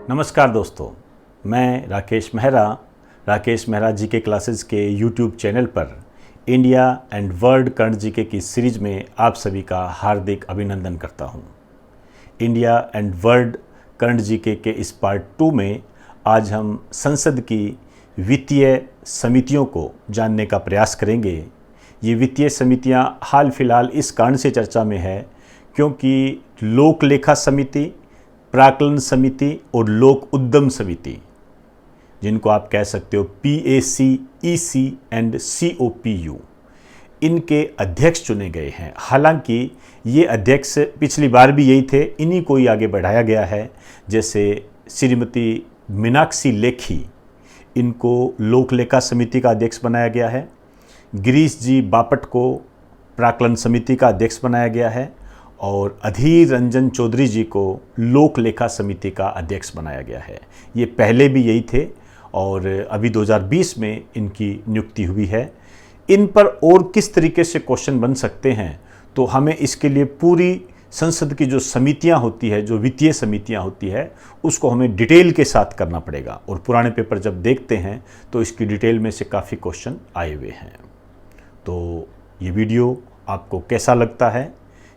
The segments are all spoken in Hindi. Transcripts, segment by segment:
नमस्कार दोस्तों, मैं राकेश मेहरा जी के क्लासेस के यूट्यूब चैनल पर India and world current GK की सीरीज में आप सभी का हार्दिक अभिनंदन करता हूं। India and world current GK के इस पार्ट 2 में आज हम संसद की वित्तीय समितियों को जानने का प्रयास करेंगे। ये वित्तीय समितियां हाल फिलहाल इस कारण से चर्चा में है क्योंकि लोक लेखा समिति, प्राक्कलन समिति और लोक उद्यम समिति, जिनको आप कह सकते हो PAC, EC एंड COPU, इनके अध्यक्ष चुने गए हैं। हालांकि ये अध्यक्ष पिछली बार भी यही थे, इन्हीं को ही आगे बढ़ाया गया है। जैसे श्रीमती मीनाक्षी लेखी, इनको लोक लेखा समिति का अध्यक्ष बनाया गया है। गिरीश जी बापट को प्राक्कलन समिति का अध्यक्ष बनाया गया है और अधीर रंजन चौधरी जी को लोक लेखा समिति का अध्यक्ष बनाया गया है। ये पहले भी यही थे और अभी 2020 में इनकी नियुक्ति हुई है। इन पर और किस तरीके से क्वेश्चन बन सकते हैं, तो हमें इसके लिए पूरी संसद की जो समितियां होती है, जो वित्तीय समितियां होती है, उसको हमें डिटेल के साथ करना पड़ेगा। और पुराने पेपर जब देखते हैं तो इसकी डिटेल में से काफ़ी क्वेश्चन आए हुए हैं। तो ये वीडियो आपको कैसा लगता है?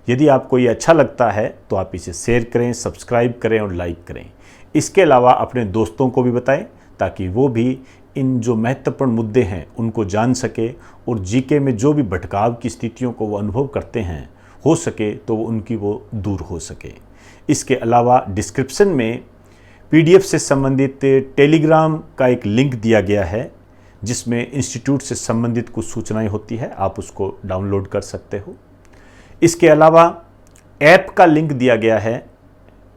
यदि आपको ये अच्छा लगता है तो आप इसे शेयर करें, सब्सक्राइब करें और लाइक करें। इसके अलावा अपने दोस्तों को भी बताएं ताकि वो भी इन जो महत्वपूर्ण मुद्दे हैं उनको जान सके और जीके में जो भी भटकाव की स्थितियों को वो अनुभव करते हैं, हो सके तो उनकी वो दूर हो सके। इसके अलावा डिस्क्रिप्शन में PDF से संबंधित टेलीग्राम का एक लिंक दिया गया है जिसमें इंस्टीट्यूट से संबंधित कुछ सूचनाएं होती है, आप उसको डाउनलोड कर सकते हो। इसके अलावा ऐप का लिंक दिया गया है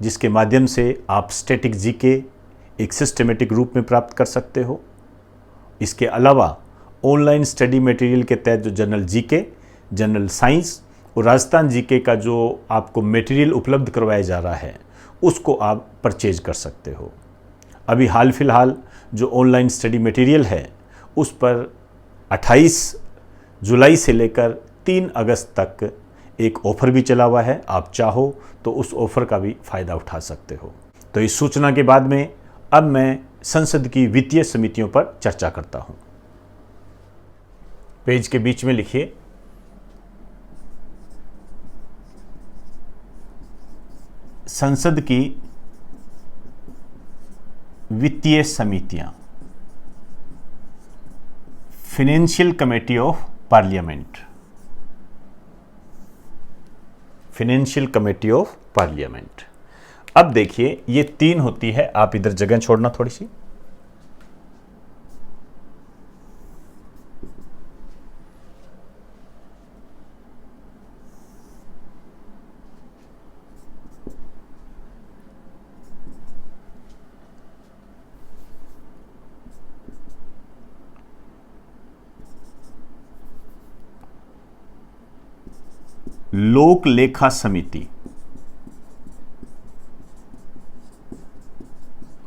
जिसके माध्यम से आप स्टैटिक जीके एक सिस्टमेटिक रूप में प्राप्त कर सकते हो। इसके अलावा ऑनलाइन स्टडी मटेरियल के तहत जो जनरल जीके, जनरल साइंस और राजस्थान जीके का जो आपको मटेरियल उपलब्ध करवाया जा रहा है, उसको आप परचेज कर सकते हो। अभी हाल फिलहाल जो ऑनलाइन स्टडी मटेरियल है उस पर 28 जुलाई से लेकर 3 अगस्त तक एक ऑफ़र भी चला हुआ है। आप चाहो तो उस ऑफ़र का भी फ़ायदा उठा सकते हो। तो इस सूचना के बाद में अब मैं संसद की वित्तीय समितियों पर चर्चा करता हूं। पेज के बीच में लिखिए संसद की वित्तीय समितियां, financial committee of parliament, financial committee of parliament. अब देखिए ये 3 होती है। आप इधर जगह छोड़ना थोड़ी सी। लोक लेखा समिति,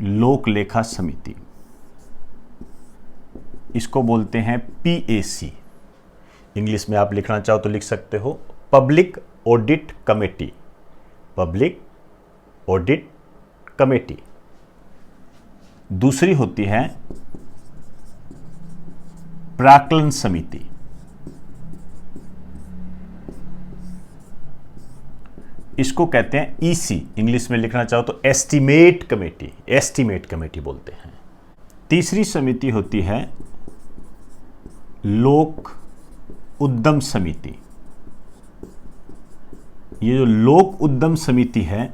लोक लेखा समिति, इसको बोलते हैं PAC। इंग्लिश में आप लिखना चाहो तो लिख सकते हो public audit committee, public audit committee. दूसरी होती है प्राक्कलन समिति, इसको कहते हैं EC। इंग्लिश में लिखना चाहो तो एस्टीमेट कमेटी, एस्टीमेट कमेटी बोलते हैं। तीसरी समिति होती है लोक उद्यम समिति। ये जो लोक उद्यम समिति है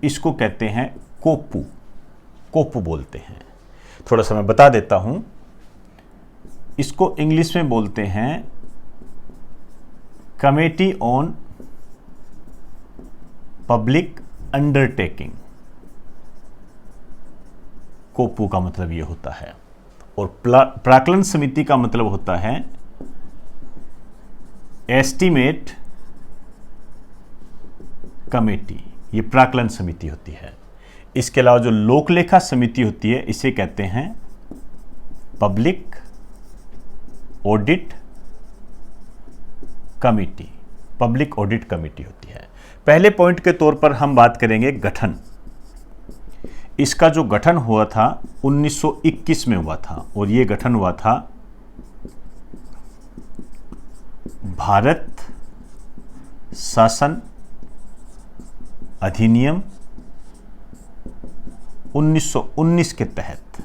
इसको कहते हैं कोपू, कोपू बोलते हैं। थोड़ा सा मैं बता देता हूं, इसको इंग्लिश में बोलते हैं कमेटी ऑन पब्लिक अंडरटेकिंग। कोपू का मतलब ये होता है। और प्राक्कलन समिति का मतलब होता है एस्टीमेट कमेटी, ये प्राक्कलन समिति होती है। इसके अलावा जो लोक लेखा समिति होती है इसे कहते हैं public audit committee, public audit committee होती है। पहले पॉइंट के तौर पर हम बात करेंगे गठन। इसका जो गठन हुआ था 1921 में हुआ था और ये गठन हुआ था भारत शासन अधिनियम 1919 के तहत,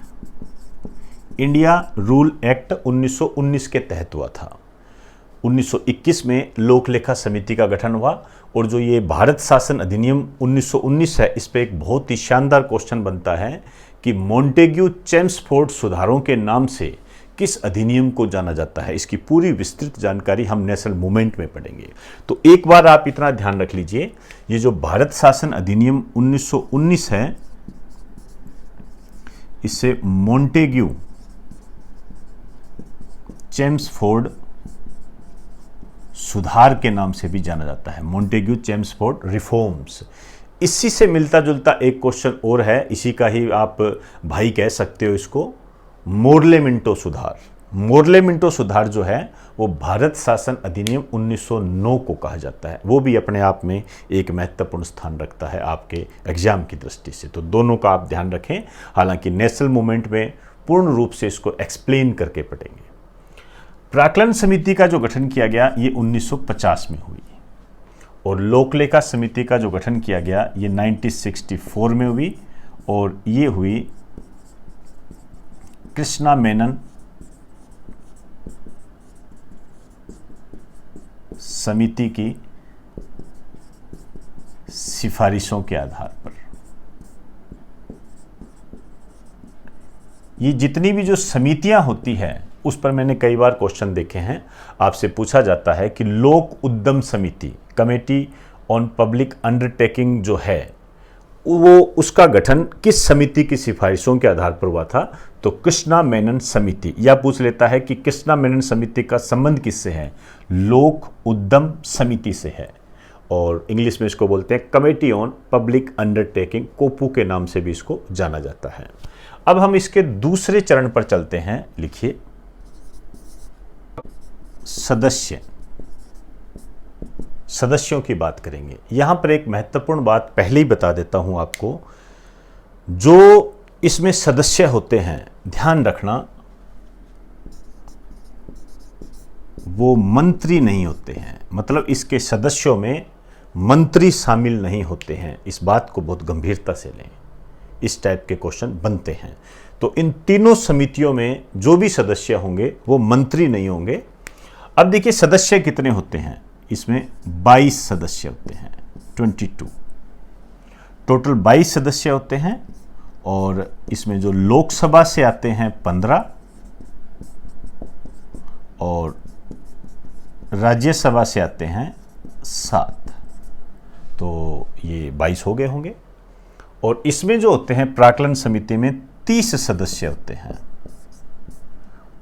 इंडिया रूल एक्ट 1919 के तहत हुआ था। 1921 में लोक लेखा समिति का गठन हुआ और जो ये भारत शासन अधिनियम 1919 है, इस पे एक बहुत ही शानदार क्वेश्चन बनता है कि मॉन्टेग्यू चेम्सफोर्ड सुधारों के नाम से किस अधिनियम को जाना जाता है। इसकी पूरी विस्तृत जानकारी हम नेशनल मूवमेंट में पढ़ेंगे। तो एक बार आप इतना ध्यान रख लीजिए, ये जो भारत शासन अधिनियम 1919 है, इसे मॉन्टेग्यू चेम्सफोर्ड सुधार के नाम से भी जाना जाता है, मॉन्टेग्यू चेम्सफोर्ड रिफॉर्म्स। इसी से मिलता जुलता एक क्वेश्चन और है, इसी का ही आप भाई कह सकते हो इसको, मोर्ले मिंटो सुधार। मोर्ले मिंटो सुधार जो है वो भारत शासन अधिनियम 1909 को कहा जाता है। वो भी अपने आप में एक महत्वपूर्ण स्थान रखता है आपके एग्जाम की दृष्टि से। तो दोनों का आप ध्यान रखें, हालांकि नेशनल मूवमेंट में पूर्ण रूप से इसको एक्सप्लेन करके पढ़ेंगे। प्राक्कलन समिति का जो गठन किया गया ये 1950 में हुई और लोकलेखा समिति का जो गठन किया गया ये 1964 में हुई और ये हुई कृष्णा मेनन समिति की सिफारिशों के आधार पर। ये जितनी भी जो समितियां होती हैं उस पर मैंने कई बार क्वेश्चन देखे हैं, आपसे पूछा जाता है कि लोक उद्यम समिति, कमेटी ऑन पब्लिक अंडरटेकिंग जो है वो उसका गठन किस समिति की सिफारिशों के आधार पर हुआ था, तो कृष्णा मेनन समिति। या पूछ लेता है कि कृष्णा मेनन समिति का संबंध किससे है, लोक उद्यम समिति से है और इंग्लिश में इसको बोलते हैं कमेटी ऑन पब्लिक अंडरटेकिंग, कोपू के नाम से भी इसको जाना जाता है। अब हम इसके दूसरे चरण पर चलते हैं। लिखिए सदस्यों की बात करेंगे। यहां पर एक महत्वपूर्ण बात पहले ही बता देता हूं आपको, जो इसमें सदस्य होते हैं ध्यान रखना, वो मंत्री नहीं होते हैं, मतलब इसके सदस्यों में मंत्री शामिल नहीं होते हैं। इस बात को बहुत गंभीरता से लें, इस टाइप के क्वेश्चन बनते हैं। तो इन तीनों समितियों में जो भी सदस्य होंगे वो मंत्री नहीं होंगे। अब देखिए सदस्य कितने होते हैं, इसमें 22 सदस्य होते हैं, 22 टोटल 22 सदस्य होते हैं और इसमें जो लोकसभा से आते हैं 15 और राज्यसभा से आते हैं 7, तो ये 22 हो गए होंगे। और इसमें जो होते हैं प्राक्कलन समिति में 30 सदस्य होते हैं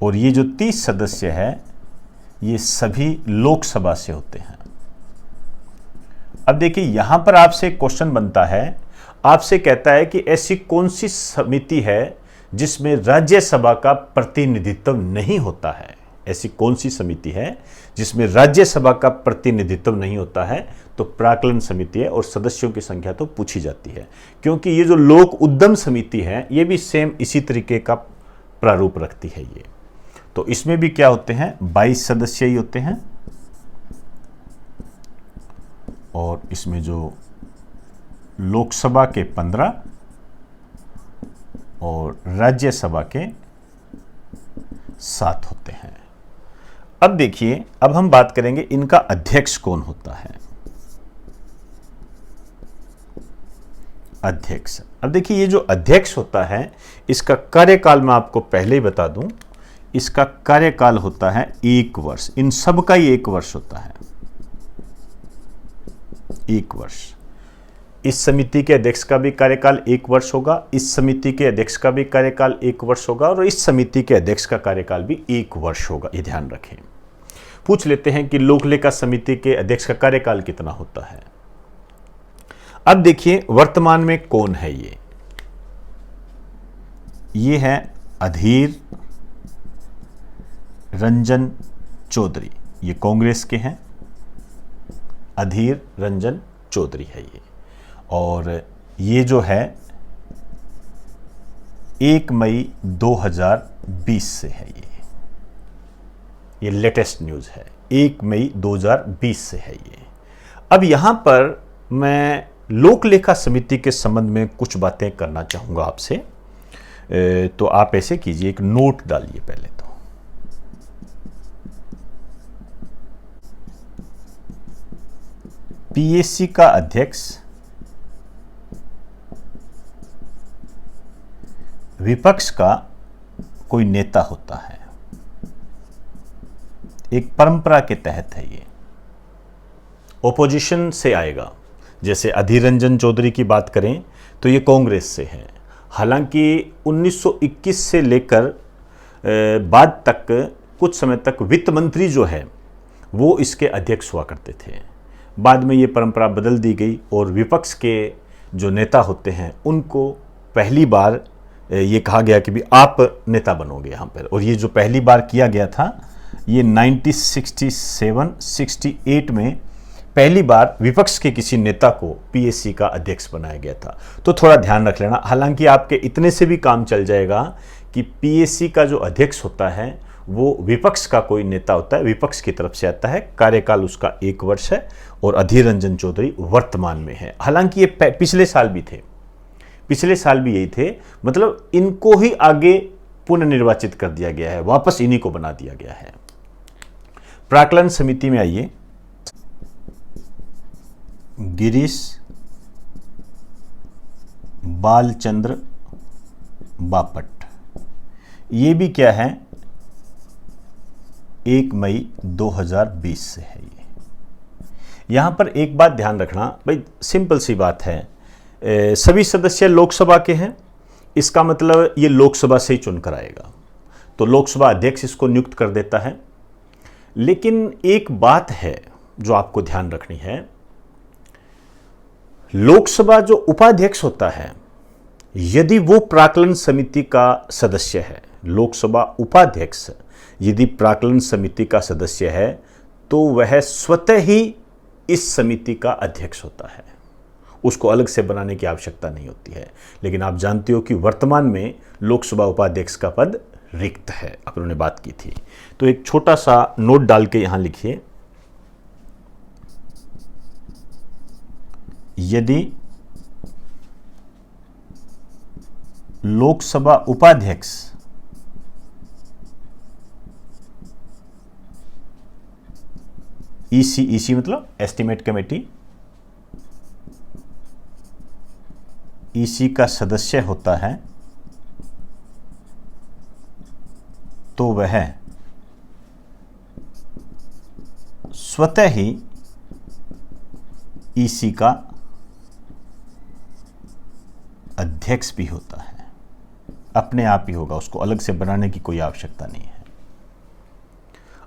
और ये जो 30 सदस्य है ये सभी लोकसभा से होते हैं। अब देखिए यहां पर आपसे एक क्वेश्चन बनता है, आपसे कहता है कि ऐसी कौन सी समिति है जिसमें राज्यसभा का प्रतिनिधित्व नहीं होता है। ऐसी कौन सी समिति है जिसमें राज्यसभा का प्रतिनिधित्व नहीं होता है, तो प्राक्कलन समिति है और सदस्यों की संख्या तो पूछी जाती है, क्योंकि ये जो लोक उद्यम समिति है ये भी सेम इसी तरीके का प्रारूप रखती है ये। तो इसमें भी क्या होते हैं, 22 सदस्य ही होते हैं और इसमें जो लोकसभा के 15 और राज्यसभा के 7 होते हैं। अब देखिए, अब हम बात करेंगे इनका अध्यक्ष कौन होता है। अध्यक्ष, अब देखिए ये जो अध्यक्ष होता है इसका कार्यकाल मैं आपको पहले ही बता दूं, इसका कार्यकाल होता है 1 वर्ष। इन सब का ही 1 वर्ष होता है, 1 वर्ष। इस समिति के अध्यक्ष का भी कार्यकाल 1 वर्ष होगा, इस समिति के अध्यक्ष का भी कार्यकाल 1 वर्ष होगा और इस समिति के अध्यक्ष का कार्यकाल भी 1 वर्ष होगा। ये ध्यान रखें। पूछ लेते हैं कि लोकलेखा समिति के अध्यक्ष का कार्यकाल कितना होता है। अब देखिए वर्तमान में कौन है ये है अधीर रंजन चौधरी, ये कांग्रेस के हैं, अधीर रंजन चौधरी है ये। और ये जो है 1 मई 2020 से है। ये लेटेस्ट न्यूज़ है, 1 मई 2020 से है ये। अब यहाँ पर मैं लोक लेखा समिति के संबंध में कुछ बातें करना चाहूँगा आपसे। तो आप ऐसे कीजिए, एक नोट डालिए पहले तो। पीएससी का अध्यक्ष विपक्ष का कोई नेता होता है, एक परंपरा के तहत है ये। ओपोजिशन से आएगा, जैसे अधीर रंजन चौधरी की बात करें तो ये कांग्रेस से है। हालांकि 1921 से लेकर बाद तक कुछ समय तक वित्त मंत्री जो है वो इसके अध्यक्ष हुआ करते थे। बाद में ये परंपरा बदल दी गई और विपक्ष के जो नेता होते हैं उनको पहली बार ये कहा गया कि भी आप नेता बनोगे यहाँ पर। और ये जो पहली बार किया गया था ये 1967-68 में पहली बार विपक्ष के किसी नेता को पीएससी का अध्यक्ष बनाया गया था। तो थोड़ा ध्यान रख लेना। हालांकि आपके इतने से भी काम चल जाएगा कि पीएससी का जो अध्यक्ष होता है वो विपक्ष का कोई नेता होता है, विपक्ष की तरफ से आता है, कार्यकाल उसका 1 वर्ष है और अधीर रंजन चौधरी वर्तमान में है। हालांकि ये पिछले साल भी थे, पिछले साल भी यही थे, मतलब इनको ही आगे पुनर्निर्वाचित कर दिया गया है, वापस इन्हीं को बना दिया गया है। प्राक्कलन समिति में आइए, गिरीश बालचंद्र बापट, ये भी क्या है 1 मई 2020 से है ये। यहां पर एक बात ध्यान रखना भाई, सिंपल सी बात है, सभी सदस्य लोकसभा के हैं, इसका मतलब ये लोकसभा से ही चुनकर आएगा, तो लोकसभा अध्यक्ष इसको नियुक्त कर देता है। लेकिन एक बात है जो आपको ध्यान रखनी है, लोकसभा जो उपाध्यक्ष होता है यदि वो प्राक्कलन समिति का सदस्य है, लोकसभा उपाध्यक्ष यदि प्राक्कलन समिति का सदस्य है तो वह स्वतः ही इस समिति का अध्यक्ष होता है, उसको अलग से बनाने की आवश्यकता नहीं होती है। लेकिन आप जानते हो कि वर्तमान में लोकसभा उपाध्यक्ष का पद रिक्त है, अपनों ने बात की थी। तो एक छोटा सा नोट डाल के यहां लिखिए, यदि लोकसभा उपाध्यक्ष ईसी मतलब एस्टीमेट कमेटी, ईसी का सदस्य होता है तो वह स्वतः ही ईसी का अध्यक्ष भी होता है, अपने आप ही होगा, उसको अलग से बनाने की कोई आवश्यकता नहीं है।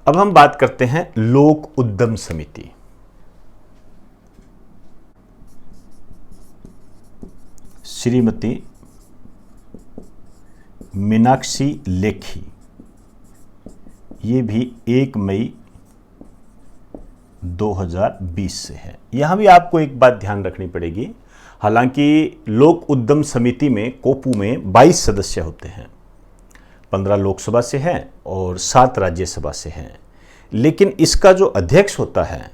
अब हम बात करते हैं लोक उद्यम समिति। श्रीमती मीनाक्षी लेखी, ये भी 1 मई 2020 से है। यहां भी आपको एक बात ध्यान रखनी पड़ेगी, हालांकि लोक उद्यम समिति में कोपू में 22 सदस्य होते हैं, 15 लोकसभा से हैं और 7 राज्यसभा से हैं, लेकिन इसका जो अध्यक्ष होता है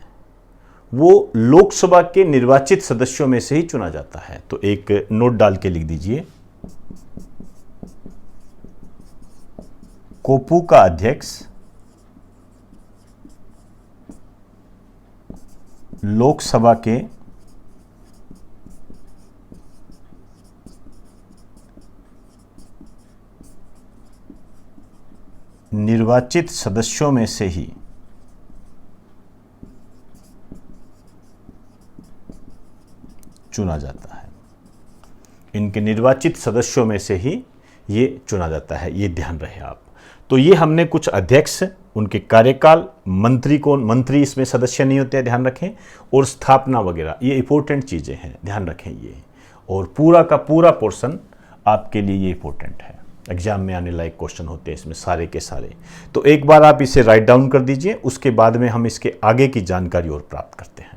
वो लोकसभा के निर्वाचित सदस्यों में से ही चुना जाता है। तो एक नोट डाल के लिख दीजिए, कोपू का अध्यक्ष लोकसभा के निर्वाचित सदस्यों में से ही चुना जाता है, इनके निर्वाचित सदस्यों में से ही ये चुना जाता है, ये ध्यान रहे आप। तो ये हमने कुछ अध्यक्ष, उनके कार्यकाल, मंत्री इसमें सदस्य नहीं होते हैं, ध्यान रखें, और स्थापना वगैरह, ये इंपॉर्टेंट चीज़ें हैं, ध्यान रखें ये। और पूरा का पूरा पोर्शन आपके लिए ये इंपॉर्टेंट है, एग्जाम में आने लायक क्वेश्चन होते हैं इसमें सारे के सारे। तो एक बार आप इसे राइट डाउन कर दीजिए, उसके बाद में हम इसके आगे की जानकारी और प्राप्त करते हैं।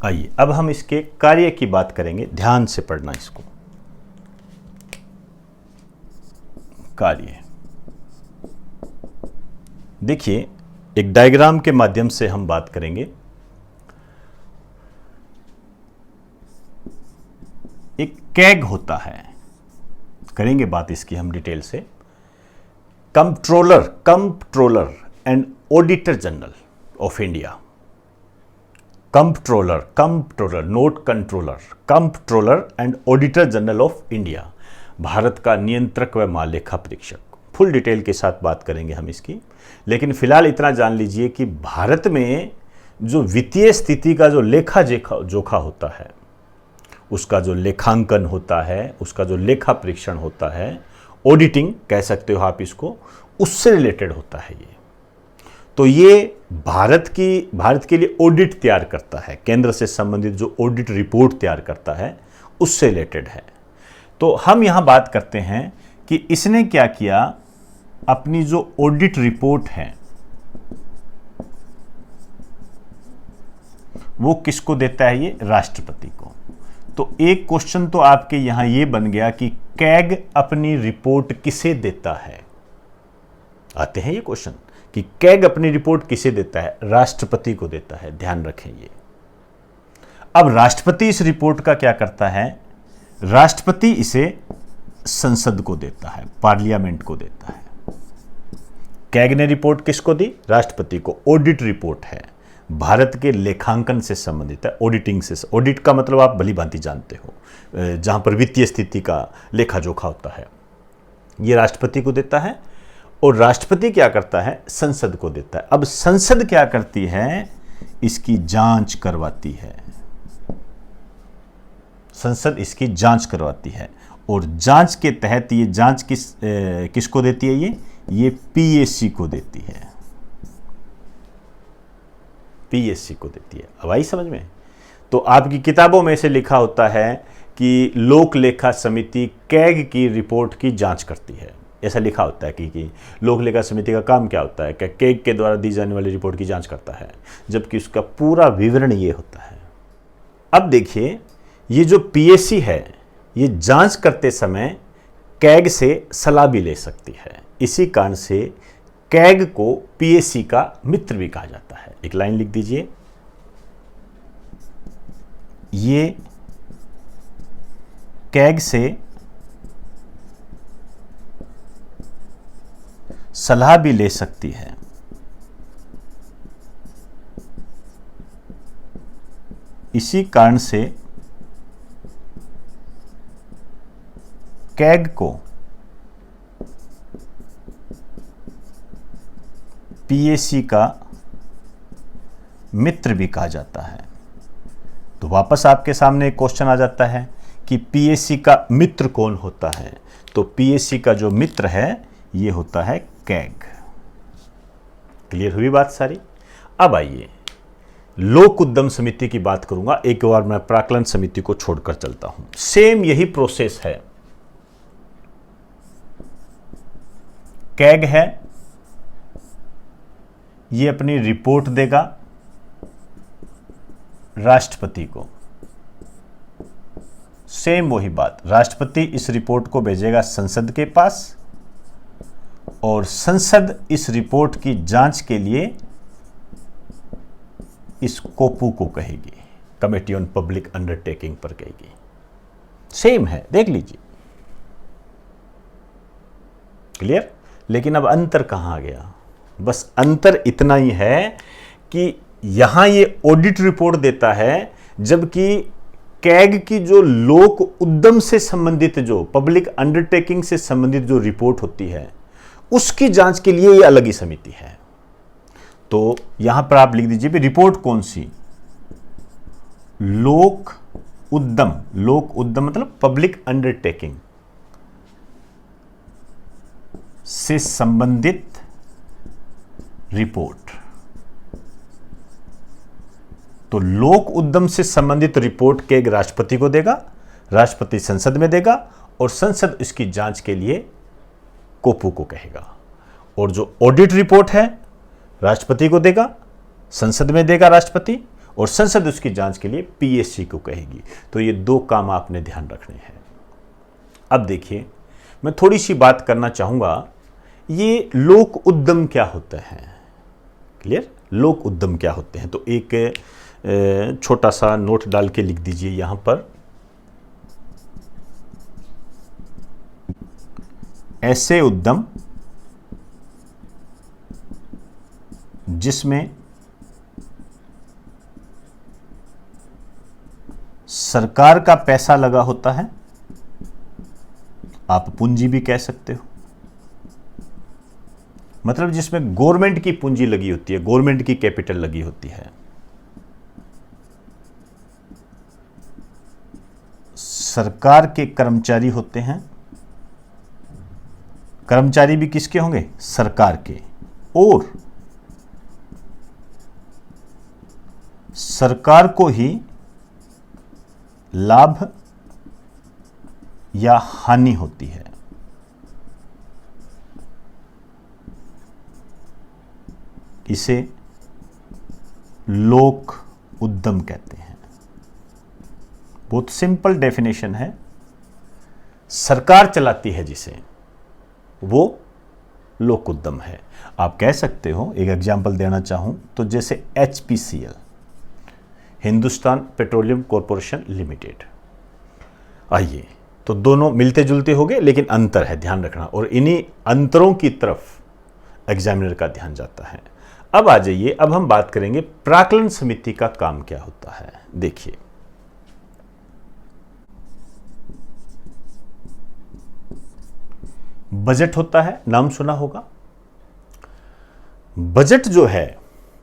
आइए अब हम इसके कार्य की बात करेंगे, ध्यान से पढ़ना इसको। कार्य देखिए, एक डायग्राम के माध्यम से हम बात करेंगे। एक कैग होता है, करेंगे बात इसकी हम डिटेल से। Comptroller and auditor general of India. Comptroller note controller, comptroller and auditor general of India, Bharat का नियंत्रक व महालेखा परीक्षक। फुल डिटेल के साथ बात करेंगे हम इसकी, लेकिन फिलहाल इतना जान लीजिए कि भारत में जो वित्तीय स्थिति का जो लेखा जोखा होता है, उसका जो लेखांकन होता है, उसका जो लेखा परीक्षण होता है, ऑडिटिंग कह सकते हो आप इसको, उससे रिलेटेड होता है ये। तो ये भारत के लिए ऑडिट तैयार करता है, केंद्र से संबंधित जो ऑडिट रिपोर्ट तैयार करता है उससे रिलेटेड है। तो हम यहां बात करते हैं कि इसने क्या किया, अपनी जो ऑडिट रिपोर्ट है वो किसको देता है, ये राष्ट्रपति को। तो एक क्वेश्चन तो आपके यहां ये बन गया कि कैग अपनी रिपोर्ट किसे देता है। आते हैं ये क्वेश्चन कि कैग अपनी रिपोर्ट किसे देता है, राष्ट्रपति को देता है, ध्यान रखें ये। अब राष्ट्रपति इस रिपोर्ट का क्या करता है, राष्ट्रपति इसे संसद को देता है, पार्लियामेंट को देता है। कैग ने रिपोर्ट किसको दी, राष्ट्रपति को। ऑडिट रिपोर्ट है, भारत के लेखांकन से संबंधित है, ऑडिटिंग से। ऑडिट का मतलब आप भली भांति जानते हो, जहां पर वित्तीय स्थिति का लेखा जोखा होता है, ये राष्ट्रपति को देता है। और राष्ट्रपति क्या करता है, संसद को देता है। अब संसद क्या करती है, इसकी जांच करवाती है। संसद इसकी जांच करवाती है और जांच के तहत ये जांच किसको देती है, ये पीएससी को देती है, पीएससी को देती है। अब आई समझ में। तो आपकी किताबों में से लिखा होता है कि लोक लेखा समिति कैग की रिपोर्ट की जांच करती है, ऐसा लिखा होता है कि लोक लेखा समिति का काम क्या होता है, कि कैग के द्वारा दी जाने वाली रिपोर्ट की जांच करता है, जबकि उसका पूरा विवरण ये होता है। अब देखिए, ये जो पीएससी है ये जांच करते समय कैग से सलाह भी ले सकती है। इसी कारण से कैग को पीएससी का मित्र भी कहा जाता है। एक लाइन लिख दीजिए, ये कैग से सलाह भी ले सकती है। इसी कारण से कैग को पीएससी का मित्र भी कहा जाता है। तो वापस आपके सामने एक क्वेश्चन आ जाता है कि पीएससी का मित्र कौन होता है। तो पीएससी का जो मित्र है ये होता है कैग। क्लियर हुई बात सारी। अब आइए, लोक उद्यम समिति की बात करूंगा। एक बार मैं प्राक्कलन समिति को छोड़कर चलता हूं। सेम यही प्रोसेस है। कैग है, ये अपनी रिपोर्ट देगा राष्ट्रपति को। सेम वही बात, राष्ट्रपति इस रिपोर्ट को भेजेगा संसद के पास और संसद इस रिपोर्ट की जांच के लिए इस कोपू को कहेगी, कमेटी ऑन पब्लिक अंडरटेकिंग पर कहेगी। सेम है, देख लीजिए। क्लियर। लेकिन अब अंतर कहां आ गया, बस अंतर इतना ही है कि यहां ये ऑडिट रिपोर्ट देता है, जबकि कैग की जो लोक उद्यम से संबंधित, जो पब्लिक अंडरटेकिंग से संबंधित जो रिपोर्ट होती है, उसकी जांच के लिए ये अलग ही समिति है। तो यहां पर आप लिख दीजिए भी रिपोर्ट कौन सी, लोक उद्यम। लोक उद्यम मतलब पब्लिक अंडरटेकिंग से संबंधित रिपोर्ट। तो लोक उद्यम से संबंधित रिपोर्ट कैग राष्ट्रपति को देगा, राष्ट्रपति संसद में देगा और संसद इसकी जांच के लिए कोपू को कहेगा। और जो ऑडिट रिपोर्ट है राष्ट्रपति को देगा, संसद में देगा राष्ट्रपति, और संसद उसकी जांच के लिए पीएससी को कहेगी। तो ये दो काम आपने ध्यान रखने हैं। अब देखिए, मैं थोड़ी सी बात करना चाहूंगा, ये लोक उद्यम क्या होता है। क्लियर, लोक उद्यम क्या होते हैं। तो एक छोटा सा नोट डाल के लिख दीजिए यहां पर, ऐसे उद्यम जिसमें सरकार का पैसा लगा होता है, आप पूंजी भी कह सकते हो, मतलब जिसमें गवर्नमेंट की पूंजी लगी होती है, गवर्नमेंट की कैपिटल लगी होती है। सरकार के कर्मचारी होते हैं, कर्मचारी भी किसके होंगे, सरकार के, और सरकार को ही लाभ या हानि होती है। इसे लोक उद्यम कहते हैं। बहुत सिंपल डेफिनेशन है। सरकार चलाती है जिसे, वो लोक उद्यम है। आप कह सकते हो, एक एग्जांपल देना चाहूं तो जैसे HPCL, Hindustan petroleum corporation limited. आइए, तो दोनों मिलते जुलते हो गए, लेकिन अंतर है, ध्यान रखना, और इन्हीं अंतरों की तरफ एग्जामिनर का ध्यान जाता है। अब आ जाइए, अब हम बात करेंगे प्राक्कलन समिति का काम क्या होता है। देखिए, बजट होता है, नाम सुना होगा। बजट जो है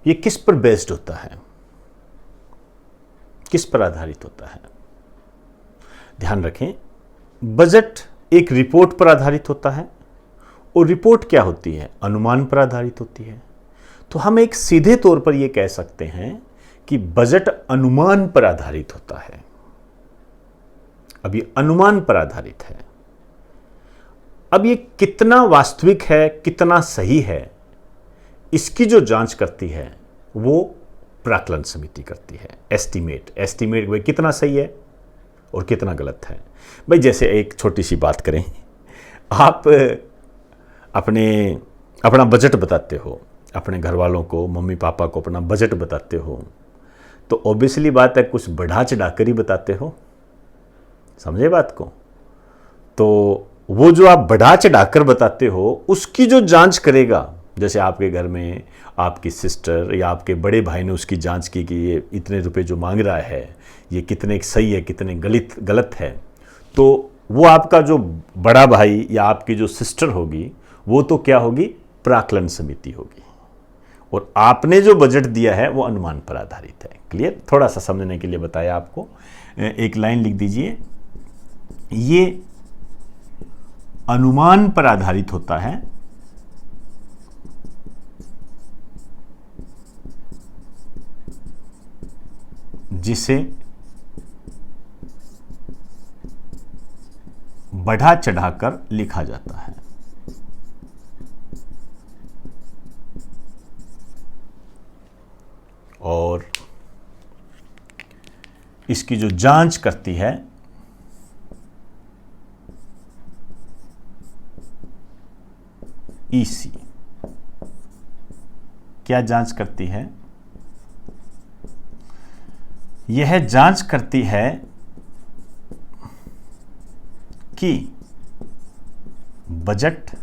ये किस पर बेस्ड होता है, किस पर आधारित होता है। ध्यान रखें, बजट एक रिपोर्ट पर आधारित होता है, और रिपोर्ट क्या होती है, अनुमान पर आधारित होती है। तो हम एक सीधे तौर पर यह कह सकते हैं कि बजट अनुमान पर आधारित होता है। अब ये अनुमान पर आधारित है। अब ये कितना वास्तविक है, कितना सही है, इसकी जो जांच करती है वो प्राक्कलन समिति करती है। एस्टीमेट भाई कितना सही है और कितना गलत है। भाई जैसे एक छोटी सी बात करें, आप अपना बजट बताते हो, अपने घर वालों को, मम्मी पापा को अपना बजट बताते हो, तो ऑब्वियसली बात है कुछ बढ़ा चढ़ा कर ही बताते हो, समझे बात को। तो वो जो आप बढ़ा चढ़ा कर बताते हो, उसकी जो जांच करेगा, जैसे आपके घर में आपकी सिस्टर या आपके बड़े भाई ने उसकी जांच की कि ये इतने रुपए जो मांग रहा है ये कितने सही है, कितने गलत है, तो वो आपका जो बड़ा भाई या आपकी जो सिस्टर होगी वो तो क्या होगी, प्राक्कलन समिति होगी। और आपने जो बजट दिया है वो अनुमान पर आधारित है। क्लियर, थोड़ा सा समझने के लिए बताया आपको। एक लाइन लिख दीजिए, ये अनुमान पर आधारित होता है जिसे बढ़ा चढ़ाकर लिखा जाता है। और इसकी जो जांच करती है ईसी, क्या जांच करती है, यह जांच करती है कि बजट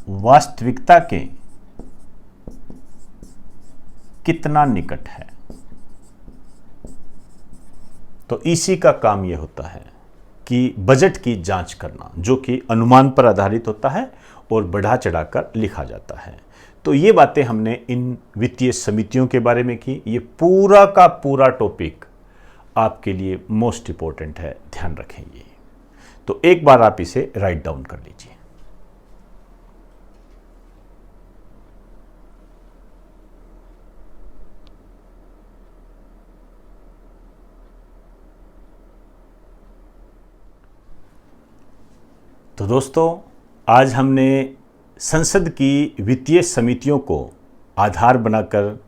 वास्तविकता के कितना निकट है। तो ईसी का काम यह होता है कि बजट की जांच करना, जो कि अनुमान पर आधारित होता है और बढ़ा चढ़ाकर लिखा जाता है। तो ये बातें हमने इन वित्तीय समितियों के बारे में की। ये पूरा का पूरा टॉपिक आपके लिए मोस्ट इंपॉर्टेंट है, ध्यान रखें ये। तो एक बार आप इसे राइट डाउन कर लीजिए। तो दोस्तों, आज हमने संसद की वित्तीय समितियों को आधार बनाकर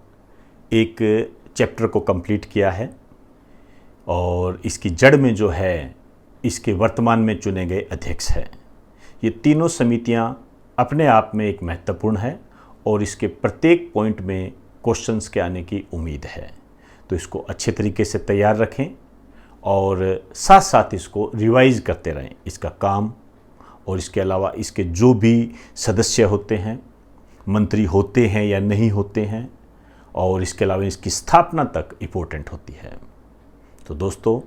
एक चैप्टर को कंप्लीट किया है और इसकी जड़ में जो है इसके वर्तमान में चुने गए अध्यक्ष हैं। ये तीनों समितियां अपने आप में एक महत्वपूर्ण है और इसके प्रत्येक पॉइंट में क्वेश्चंस के आने की उम्मीद है। तो इसको अच्छे तरीके से तैयार रखें और साथ साथ इसको रिवाइज करते रहें, इसका काम। और इसके अलावा इसके जो भी सदस्य होते हैं, मंत्री होते हैं या नहीं होते हैं, और इसके अलावा इसकी स्थापना तक इम्पोर्टेंट होती है। तो दोस्तों,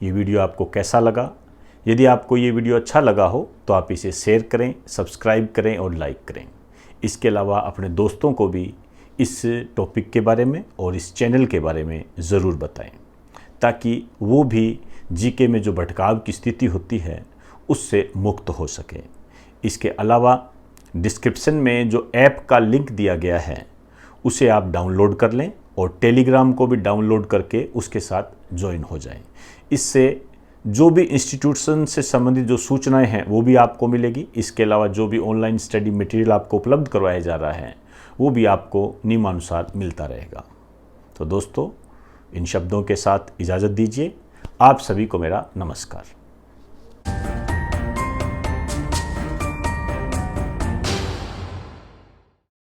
ये वीडियो आपको कैसा लगा? यदि आपको ये वीडियो अच्छा लगा हो तो आप इसे शेयर करें, सब्सक्राइब करें और लाइक करें। इसके अलावा अपने दोस्तों को भी इस टॉपिक के बारे में और इस चैनल के बारे में ज़रूर बताएं, ताकि वो भी जीके में जो भटकाव की स्थिति होती है उससे मुक्त हो सके। इसके अलावा डिस्क्रिप्शन में जो ऐप का लिंक दिया गया है उसे आप डाउनलोड कर लें और टेलीग्राम को भी डाउनलोड करके उसके साथ ज्वाइन हो जाएं। इससे जो भी इंस्टीट्यूशन से संबंधित जो सूचनाएं हैं वो भी आपको मिलेगी। इसके अलावा जो भी ऑनलाइन स्टडी मटेरियल आपको उपलब्ध करवाया जा रहा है वो भी आपको नियमानुसार मिलता रहेगा। तो दोस्तों, इन शब्दों के साथ इजाज़त दीजिए। आप सभी को मेरा नमस्कार।